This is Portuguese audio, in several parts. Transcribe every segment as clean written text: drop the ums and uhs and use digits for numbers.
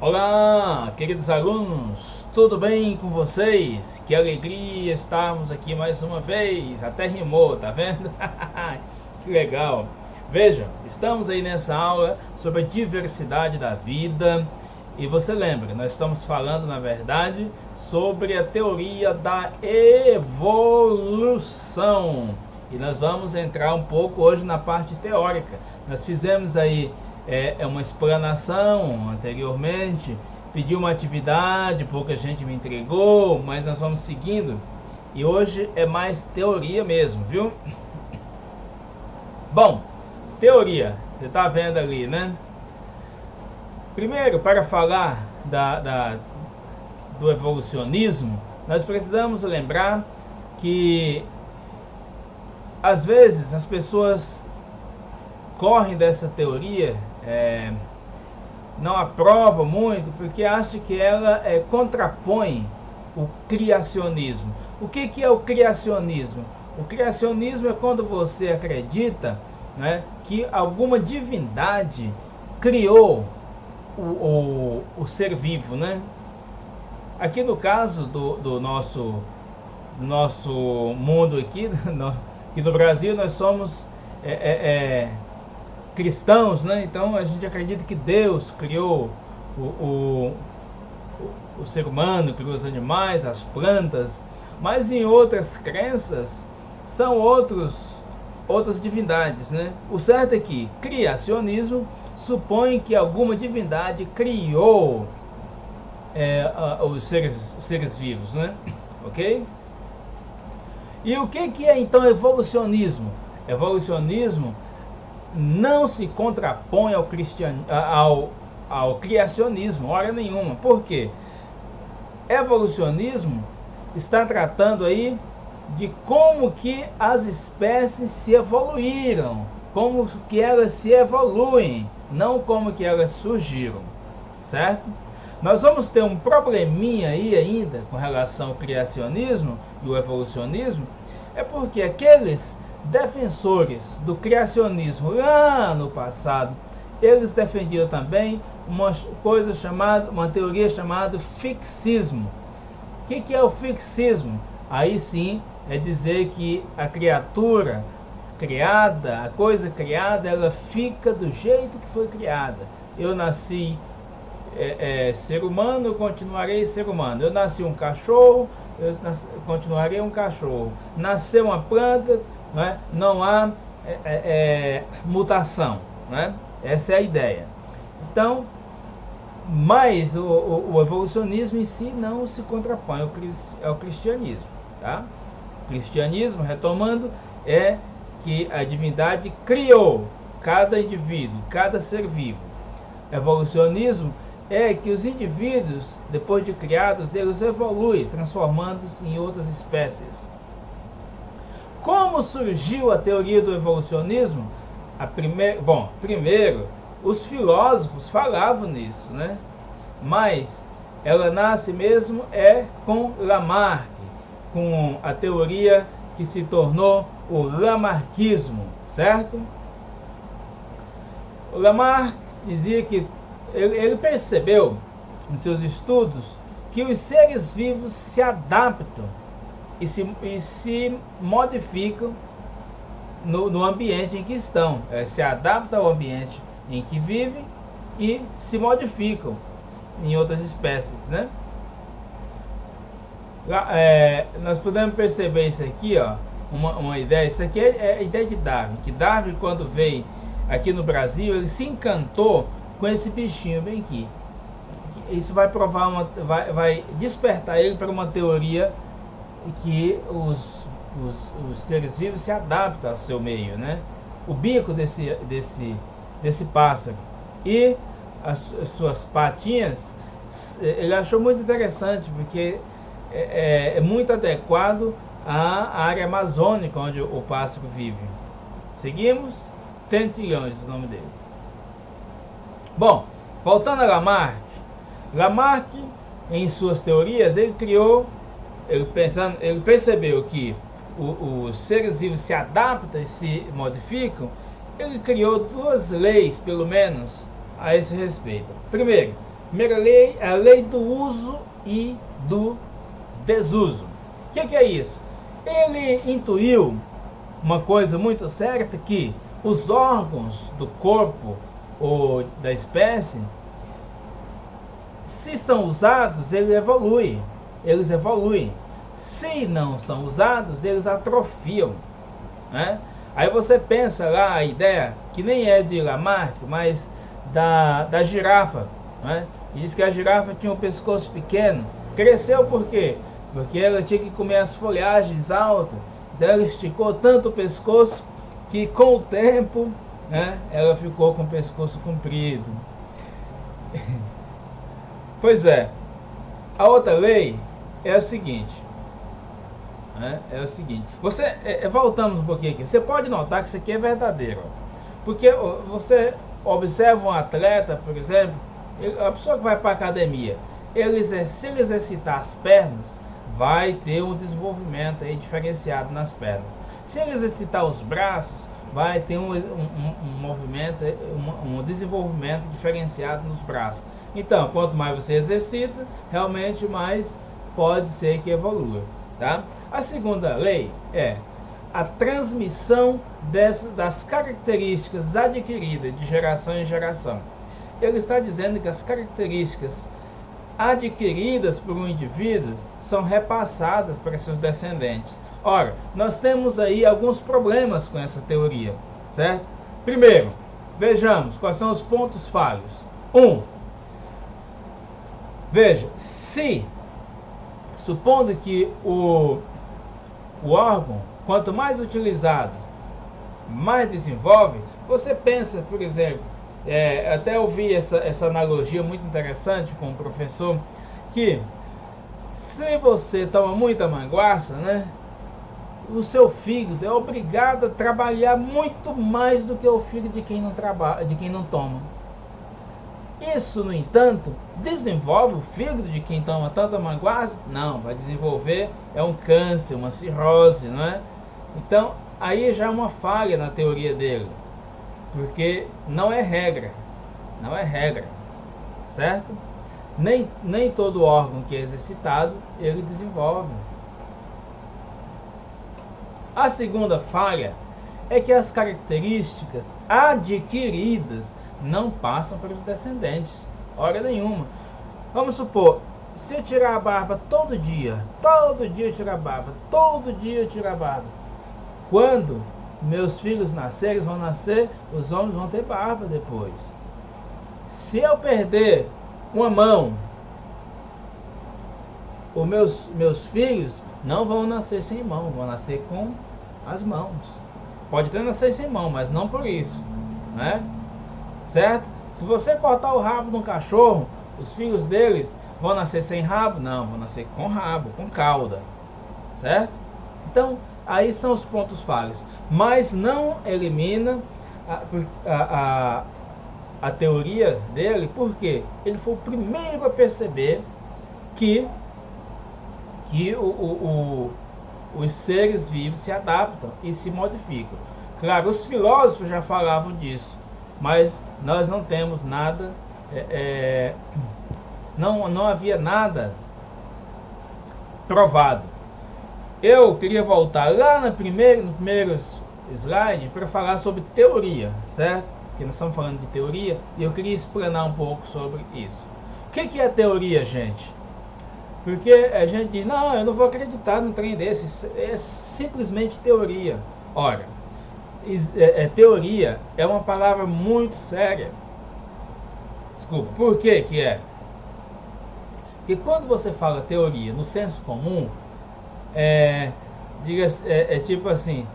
Olá, queridos alunos, tudo bem com vocês? Que alegria estarmos aqui mais uma vez. Até rimou, tá vendo? Que legal. Vejam, estamos aí nessa aula sobre a diversidade da vida. E você lembra, nós estamos falando, na verdade, sobre a teoria da evolução. E nós vamos entrar um pouco hoje na parte teórica. Nós fizemos aí uma explanação anteriormente, pedi uma atividade, pouca gente me entregou, mas nós vamos seguindo. E hoje é mais teoria mesmo, viu? Bom, teoria, você está vendo ali, né? Primeiro, para falar do evolucionismo, nós precisamos lembrar que às vezes as pessoas correm dessa teoria, não aprovam muito, porque acham que ela contrapõe o criacionismo. O que é o criacionismo? O criacionismo é quando você acredita, né, que alguma divindade criou o ser vivo, né? Aqui no caso do nosso mundo aqui no Brasil, nós somos cristãos, né? Então a gente acredita que Deus criou o ser humano, criou os animais, as plantas, mas em outras crenças são outras divindades, né? O certo é que criacionismo supõe que alguma divindade criou os seres vivos, né? Ok? E o que é então evolucionismo? Evolucionismo não se contrapõe ao criacionismo, hora nenhuma. Por quê? Evolucionismo está tratando aí de como que as espécies se evoluíram, como que elas se evoluem, não como que elas surgiram, certo? Nós vamos ter um probleminha aí ainda com relação ao criacionismo e o evolucionismo, é porque aqueles defensores do criacionismo lá no passado, eles defendiam também uma teoria chamada fixismo. O que é o fixismo? Aí sim é dizer que a criatura criada, a coisa criada, ela fica do jeito que foi criada. Eu nasci ser humano, eu continuarei ser humano. Eu nasci um cachorro, eu continuarei um cachorro. Nasceu uma planta, né? Não há mutação, né? Essa é a ideia. Então, mas o evolucionismo em si não se contrapõe ao cristianismo, tá? O cristianismo, retomando, é que a divindade criou cada indivíduo, cada ser vivo. Evolucionismo é que os indivíduos, depois de criados, eles evoluem, transformando-se em outras espécies. Como surgiu a teoria do evolucionismo? Primeiro, os filósofos falavam nisso, né? Mas ela nasce mesmo com Lamarck, com a teoria que se tornou o lamarckismo, certo? O Lamarck dizia que ele percebeu nos seus estudos que os seres vivos se adaptam e se modificam no ambiente em que estão. Se adaptam ao ambiente em que vivem e se modificam em outras espécies, né? Nós podemos perceber isso aqui, ó, uma ideia. Isso aqui é a ideia de Darwin, que Darwin, quando veio aqui no Brasil, ele se encantou com esse bichinho bem aqui. Isso vai provar vai despertar ele para uma teoria que os seres vivos se adaptam ao seu meio, né? O bico desse pássaro e as suas patinhas, ele achou muito interessante, porque é muito adequado à área amazônica onde o pássaro vive. Seguimos. Tentilhões, o nome dele. Bom, voltando a Lamarck, em suas teorias, ele percebeu que os seres vivos se adaptam e se modificam. Ele criou duas leis, pelo menos, a esse respeito. Primeiro, Primeira lei é a lei do uso e do desuso. O que é isso? Ele intuiu uma coisa muito certa, que os órgãos do corpo ou da espécie, se são usados, eles evoluem. Se não são usados, eles atrofiam, né? Aí você pensa lá a ideia, que nem é de Lamarck, mas da girafa, né? Diz que a girafa tinha um pescoço pequeno. Cresceu por quê? Porque ela tinha que comer as folhagens altas. Então ela esticou tanto o pescoço que com o tempo, né, ela ficou com o pescoço comprido. Pois é. A outra lei é o seguinte. Voltamos um pouquinho aqui. Você pode notar que isso aqui é verdadeiro. Porque você observa um atleta, por exemplo, a pessoa que vai para a academia, se ele exercitar as pernas, vai ter um desenvolvimento aí diferenciado nas pernas. Se ele exercitar os braços, vai ter um movimento, um desenvolvimento diferenciado nos braços. Então, quanto mais você exercita, realmente mais pode ser que evolua. Tá? A segunda lei é a transmissão das características adquiridas de geração em geração. Ele está dizendo que as características adquiridas por um indivíduo são repassadas para seus descendentes. Ora, nós temos aí alguns problemas com essa teoria, certo? Primeiro, vejamos quais são os pontos falhos. Veja, supondo que o órgão, quanto mais utilizado, mais desenvolve, você pensa, por exemplo, até ouvi essa analogia muito interessante com o professor, que se você toma muita manguaça, né, o seu fígado é obrigado a trabalhar muito mais do que o fígado de quem não trabalha, de quem não toma. Isso, no entanto, desenvolve o fígado de quem toma tanta manguaça? Não, vai desenvolver um câncer, uma cirrose, não é? Então, aí já é uma falha na teoria dele, porque não é regra, certo? Nem todo órgão que é exercitado, ele desenvolve. A segunda falha é que as características adquiridas não passam para os descendentes, hora nenhuma. Vamos supor, se eu tirar a barba todo dia eu tiro a barba, quando meus filhos nascerem, eles vão nascer, os homens vão ter barba depois. Se eu perder uma mão, os meus filhos não vão nascer sem mão, vão nascer com as mãos. Pode até nascer sem mão, mas não por isso, né? Certo? Se você cortar o rabo de um cachorro, os filhos deles vão nascer sem rabo? Não, vão nascer com rabo, com cauda, certo? Então, aí são os pontos falhos, mas não elimina a teoria dele, porque ele foi o primeiro a perceber que os seres vivos se adaptam e se modificam. Claro, os filósofos já falavam disso, mas nós não temos nada, não havia nada provado. Eu queria voltar lá no primeiro slide para falar sobre teoria, certo? Porque nós estamos falando de teoria e eu queria explanar um pouco sobre isso. O que é teoria, gente? Porque a gente diz, não, eu não vou acreditar num trem desse, é simplesmente teoria. Ora, teoria é uma palavra muito séria. Desculpa, por que que é? Porque quando você fala teoria no senso comum, tipo assim,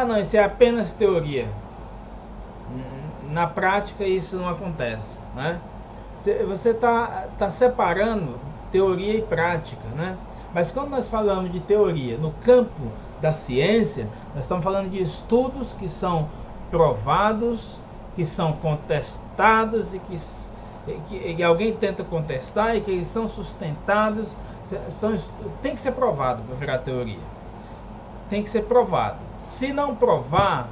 não, isso é apenas teoria. Na prática isso não acontece, né? Você tá separando teoria e prática, né? Mas quando nós falamos de teoria no campo da ciência, nós estamos falando de estudos que são provados, que são contestados e que alguém tenta contestar e que eles são sustentados, tem que ser provado para virar teoria. Tem que ser provado. Se não provar,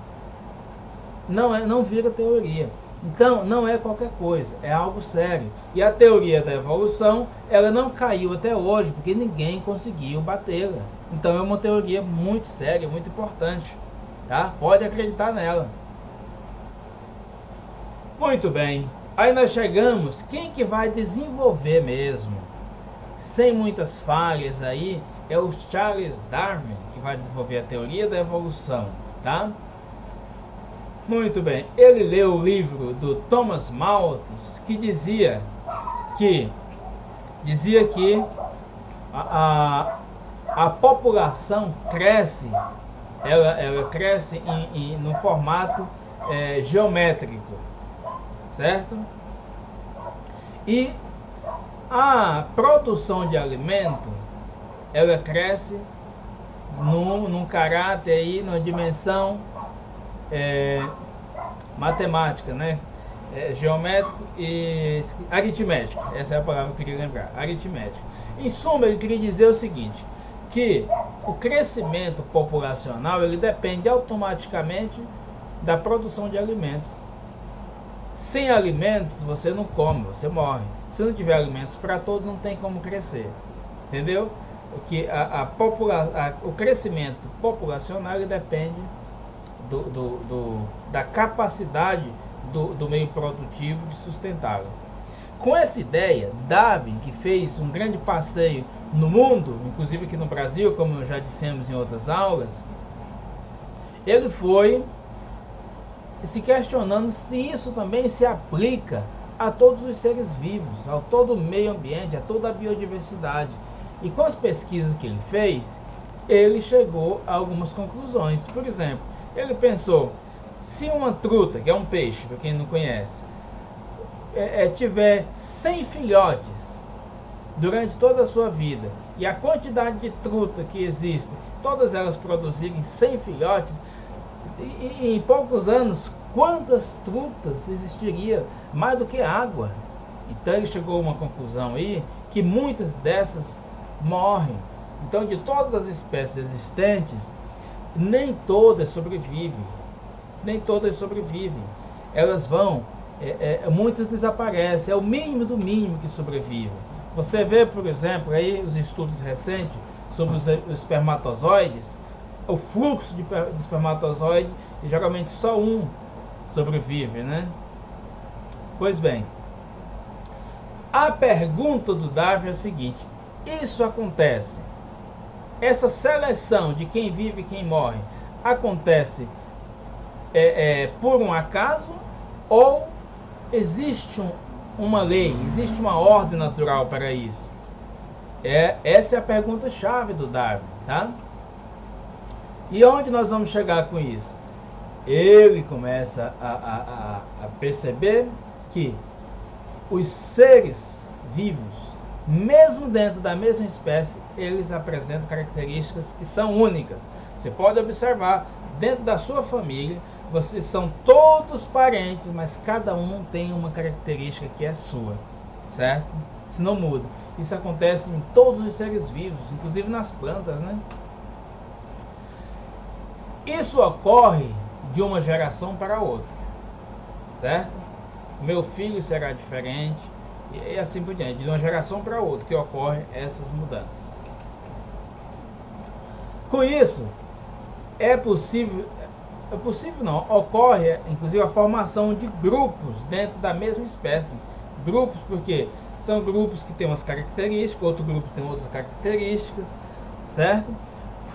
não vira teoria. Então, não é qualquer coisa, é algo sério. E a teoria da evolução, ela não caiu até hoje, porque ninguém conseguiu batê-la. Então, é uma teoria muito séria, muito importante. Tá? Pode acreditar nela. Muito bem. Aí nós chegamos, quem que vai desenvolver mesmo, sem muitas falhas aí, é o Charles Darwin, que vai desenvolver a teoria da evolução, tá? Muito bem, ele leu o livro do Thomas Malthus, que dizia que a população cresce, ela cresce no formato geométrico, certo? E a produção de alimento, ela cresce num caráter aí, numa dimensão matemática, né? Geométrico e aritmético. Essa é a palavra que eu queria lembrar, aritmético. Em suma, ele queria dizer o seguinte, que o crescimento populacional, ele depende automaticamente da produção de alimentos. Sem alimentos, você não come, você morre. Se não tiver alimentos para todos, não tem como crescer. Entendeu? Que o crescimento populacional, ele depende da capacidade do meio produtivo de sustentá-lo. Com essa ideia, Darwin, que fez um grande passeio no mundo, inclusive aqui no Brasil, como já dissemos em outras aulas, ele foi se questionando se isso também se aplica a todos os seres vivos, a todo o meio ambiente, a toda a biodiversidade. E com as pesquisas que ele fez, ele chegou a algumas conclusões. Por exemplo, ele pensou, se uma truta, que é um peixe, para quem não conhece, tiver 100 filhotes durante toda a sua vida, e a quantidade de truta que existe, todas elas produzirem 100 filhotes, e em poucos anos, quantas trutas existiria? Mais do que água. Então ele chegou a uma conclusão aí, que muitas dessas morrem. Então, de todas as espécies existentes, nem todas sobrevivem. Nem todas sobrevivem. Elas vão, muitas desaparecem. É o mínimo do mínimo que sobrevive. Você vê, por exemplo, aí os estudos recentes sobre os espermatozoides, o fluxo de espermatozoide, e geralmente só um sobrevive, né? Pois bem, a pergunta do Darwin é o seguinte: isso acontece, essa seleção de quem vive e quem morre, acontece por um acaso, ou existe uma lei, existe uma ordem natural para isso? Essa é a pergunta-chave do Darwin, tá? E onde nós vamos chegar com isso? Ele começa a perceber que os seres vivos, mesmo dentro da mesma espécie, eles apresentam características que são únicas. Você pode observar, dentro da sua família, vocês são todos parentes, mas cada um tem uma característica que é sua, certo? Isso não muda. Isso acontece em todos os seres vivos, inclusive nas plantas, né? Isso ocorre de uma geração para outra, certo? Meu filho será diferente, e assim por diante, de uma geração para outra que ocorrem essas mudanças. Com isso, ocorre inclusive a formação de grupos dentro da mesma espécie. Grupos porque são grupos que têm umas características, outro grupo tem outras características, certo?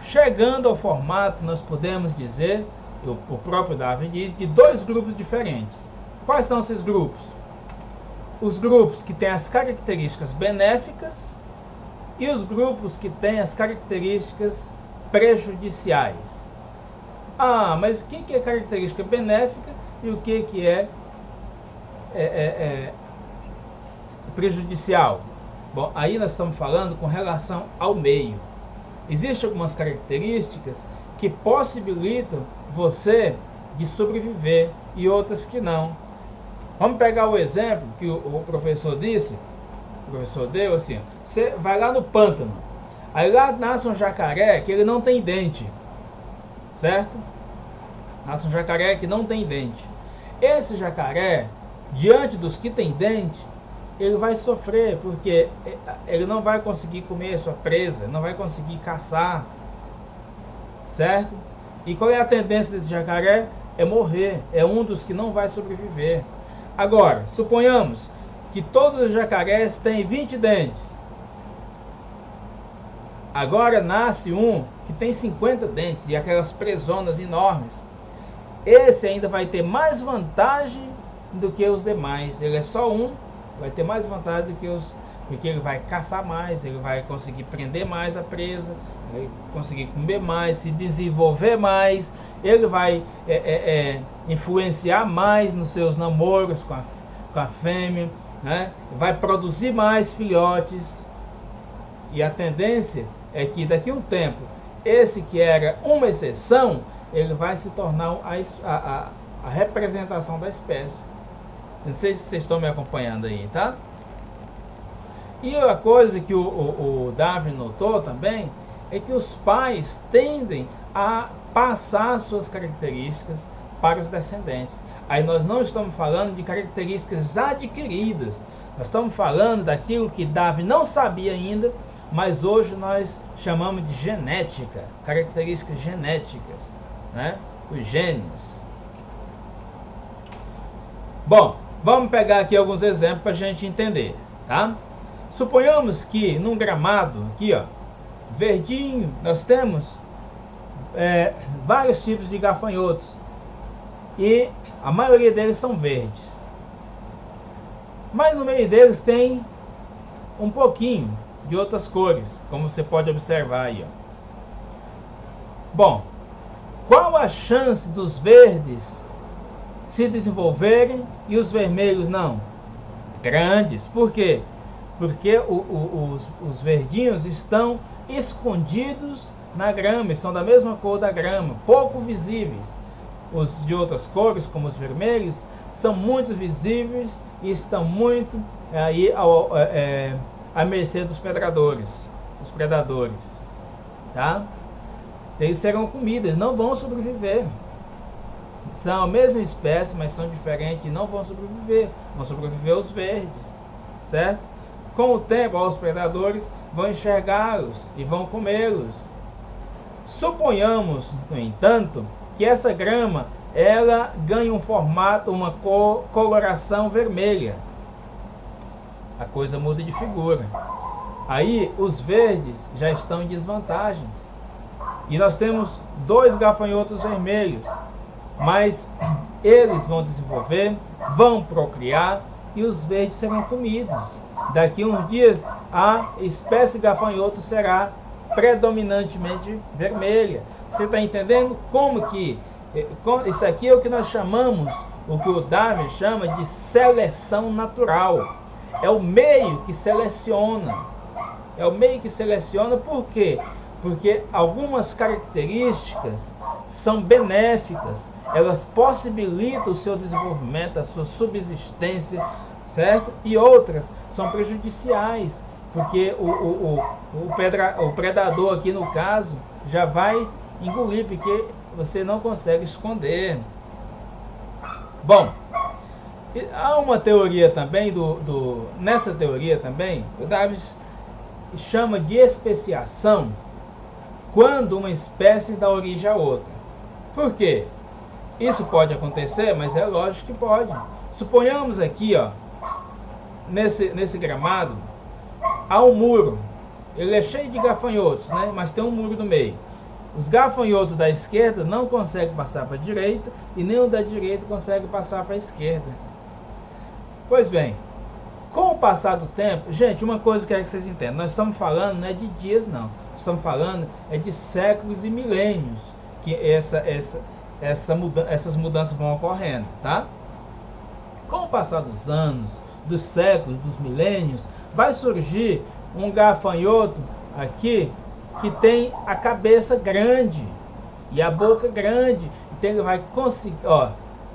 Chegando ao formato, nós podemos dizer, o próprio Darwin diz, de dois grupos diferentes. Quais são esses grupos? Os grupos que têm as características benéficas e os grupos que têm as características prejudiciais. Ah, mas o que é característica benéfica e o que é prejudicial? Bom, aí nós estamos falando com relação ao meio. Existem algumas características que possibilitam você de sobreviver e outras que não. Vamos pegar o exemplo que o professor disse, o professor deu assim, você vai lá no pântano, aí lá nasce um jacaré que ele não tem dente, certo? Nasce um jacaré que não tem dente. esse jacaré, diante dos que tem dente, ele vai sofrer, porque ele não vai conseguir comer a sua presa, não vai conseguir caçar, certo? E qual é a tendência desse jacaré? É morrer, é um dos que não vai sobreviver. Agora, suponhamos que todos os jacarés têm 20 dentes. Agora nasce um que tem 50 dentes e aquelas presonas enormes. Esse ainda vai ter mais vantagem do que os demais. Ele é só um, vai ter mais vantagem do que os... Porque ele vai caçar mais, ele vai conseguir prender mais a presa, ele vai conseguir comer mais, se desenvolver mais, ele vai influenciar mais nos seus namoros com a fêmea, né? Vai produzir mais filhotes. E a tendência é que daqui a um tempo, esse que era uma exceção, ele vai se tornar a representação da espécie. Não sei se vocês estão me acompanhando aí, tá? E a coisa que o Darwin notou também é que os pais tendem a passar suas características para os descendentes. Aí nós não estamos falando de características adquiridas, nós estamos falando daquilo que Darwin não sabia ainda, mas hoje nós chamamos de genética, características genéticas, né? Os genes. Bom, vamos pegar aqui alguns exemplos para a gente entender, tá? Suponhamos que num gramado, aqui ó, verdinho, nós temos vários tipos de gafanhotos e a maioria deles são verdes. Mas no meio deles tem um pouquinho de outras cores, como você pode observar aí, ó. Bom, qual a chance dos verdes se desenvolverem e os vermelhos não? Grandes. Por quê? Porque os verdinhos estão escondidos na grama, estão da mesma cor da grama, pouco visíveis. Os de outras cores, como os vermelhos, são muito visíveis e estão muito aí à mercê dos predadores, tá? Eles serão comida, eles não vão sobreviver. São a mesma espécie, mas são diferentes e não vão sobreviver. Vão sobreviver os verdes, certo? Com o tempo, os predadores vão enxergá-los e vão comê-los. Suponhamos, no entanto, que essa grama ela ganha um formato, uma coloração vermelha. A coisa muda de figura. Aí os verdes já estão em desvantagens. E nós temos 2 gafanhotos vermelhos, mas eles vão desenvolver, vão procriar e os verdes serão comidos. Daqui a uns dias a espécie gafanhoto será predominantemente vermelha. Você está entendendo como que isso aqui é o que nós chamamos, o que o Darwin chama de seleção natural. É o meio que seleciona. É o meio que seleciona, por quê? Porque algumas características são benéficas, elas possibilitam o seu desenvolvimento, a sua subsistência, certo? E outras são prejudiciais, porque o predador aqui no caso já vai engolir, porque você não consegue esconder. Bom, há uma teoria também, nessa teoria também, o Darwin chama de especiação, quando uma espécie dá origem a outra. Por quê? Isso pode acontecer, mas é lógico que pode. Suponhamos aqui, ó, nesse gramado, há um muro. Ele é cheio de gafanhotos, né? Mas tem um muro no meio. Os gafanhotos da esquerda não conseguem passar para a direita e nem o da direita consegue passar para a esquerda. Pois bem, com o passar do tempo, gente, uma coisa que eu quero que vocês entendam, nós estamos falando não é de dias não, nós estamos falando de séculos e milênios que essas mudanças vão ocorrendo, tá? Com o passar dos anos, dos séculos, dos milênios, vai surgir um gafanhoto aqui que tem a cabeça grande e a boca grande, então ele vai conseguir, ó,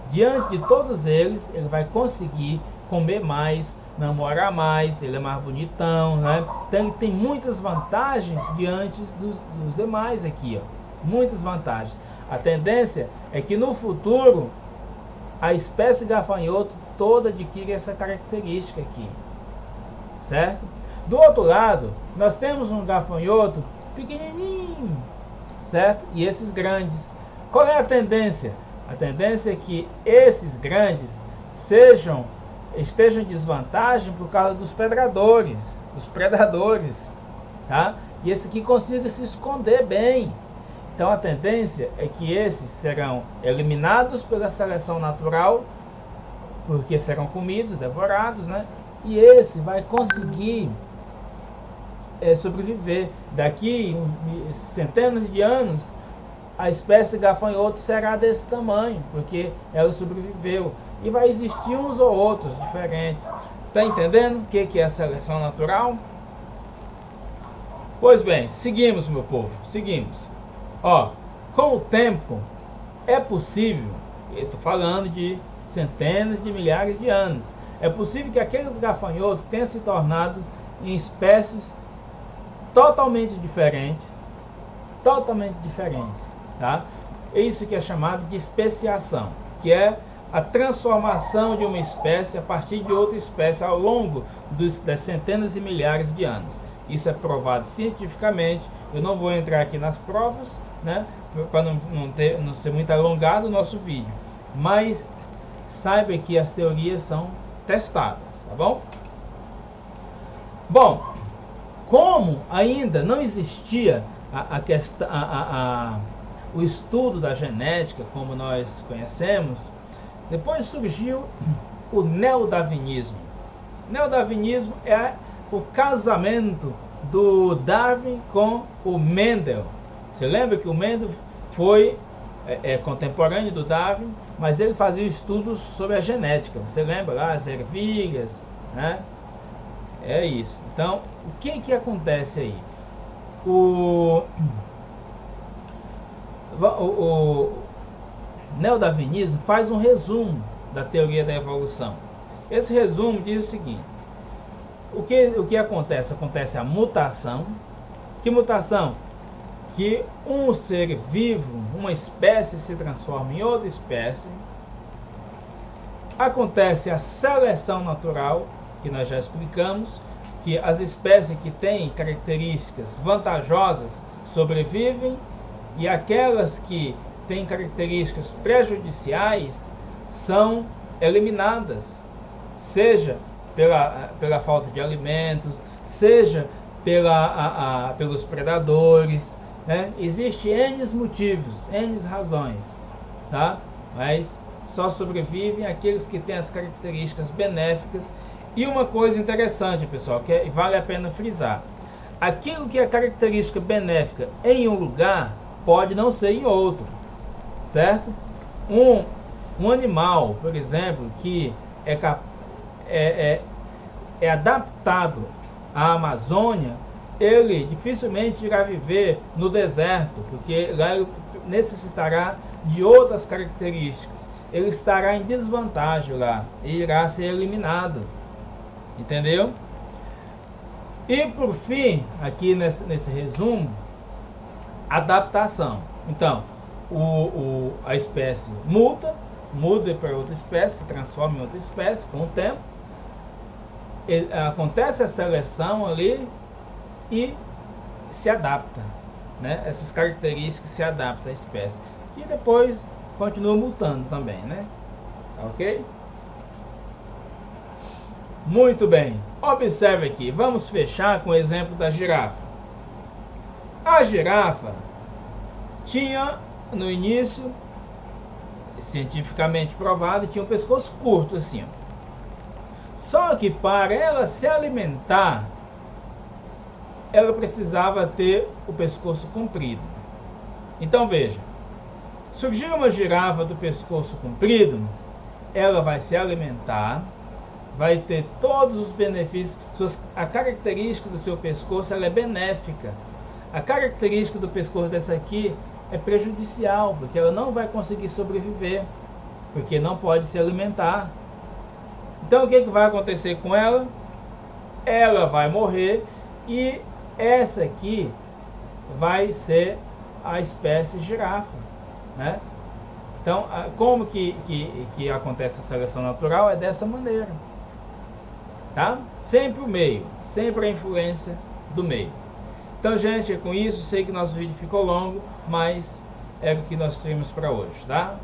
diante de todos eles, ele vai conseguir comer mais, namorar mais, ele é mais bonitão, né? Então ele tem muitas vantagens diante dos demais aqui, ó. Muitas vantagens. A tendência é que no futuro a espécie gafanhoto toda adquire essa característica aqui, certo? Do outro lado, nós temos um gafanhoto pequenininho, certo? E esses grandes. Qual é a tendência? A tendência é que esses grandes estejam em desvantagem por causa dos predadores, tá? E esse aqui consiga se esconder bem. Então a tendência é que esses serão eliminados pela seleção natural, porque serão comidos, devorados, né? E esse vai conseguir sobreviver. Daqui centenas de anos, a espécie gafanhoto será desse tamanho, porque ela sobreviveu. E vai existir uns ou outros diferentes. Está entendendo o que é a seleção natural? Pois bem, seguimos, meu povo, seguimos. Ó, com o tempo, é possível, eu estou falando de centenas de milhares de anos, é possível que aqueles gafanhotos tenham se tornado em espécies totalmente diferentes, tá? Isso que é chamado de especiação, que é a transformação de uma espécie a partir de outra espécie ao longo das centenas e milhares de anos. Isso é provado cientificamente. Eu não vou entrar aqui nas provas, né, para não ser muito alongado o nosso vídeo, mas saiba que as teorias são testadas, tá bom? Bom, como ainda não existia o estudo da genética como nós conhecemos, depois surgiu o neodarwinismo. O neodarwinismo é o casamento do Darwin com o Mendel. Você lembra que o Mendel foi contemporâneo do Darwin, mas ele fazia estudos sobre a genética. Você lembra lá, as ervilhas, né? É isso. Então, o que acontece aí? O neodarwinismo faz um resumo da teoria da evolução. Esse resumo diz o seguinte: o que acontece? Acontece a mutação. Que mutação? Que um ser vivo, uma espécie, se transforma em outra espécie. Acontece a seleção natural, que nós já explicamos, que as espécies que têm características vantajosas sobrevivem, e aquelas que têm características prejudiciais são eliminadas, seja pela falta de alimentos, seja pelos predadores, né? Existem N motivos, N razões, tá? Mas só sobrevivem aqueles que têm as características benéficas. E uma coisa interessante, pessoal, que vale a pena frisar: aquilo que é característica benéfica em um lugar pode não ser em outro, certo? Um animal, por exemplo, que é adaptado à Amazônia, ele dificilmente irá viver no deserto, porque lá ele necessitará de outras características. Ele estará em desvantagem lá e irá ser eliminado. Entendeu? E por fim, aqui nesse resumo, adaptação. Então, a espécie muda para outra espécie, se transforma em outra espécie com o tempo. Acontece a seleção ali e se adapta, né? Essas características se adaptam à espécie, que depois continua mutando também, né? Ok? Muito bem, observe aqui, vamos fechar com o exemplo da girafa. A girafa tinha, no início, cientificamente provado, tinha um pescoço curto assim, ó. Só que para ela se alimentar, ela precisava ter o pescoço comprido. Então veja, surgiu uma girafa do pescoço comprido, ela vai se alimentar, vai ter todos os benefícios. A característica do seu pescoço, ela é benéfica. A característica do pescoço dessa aqui é prejudicial, porque ela não vai conseguir sobreviver, porque não pode se alimentar. Então o que vai acontecer com ela? Ela vai morrer, e essa aqui vai ser a espécie girafa, né? Então, como que acontece a seleção natural? É dessa maneira, tá? Sempre o meio, sempre a influência do meio. Então, gente, com isso, sei que nosso vídeo ficou longo, mas é o que nós temos para hoje, tá?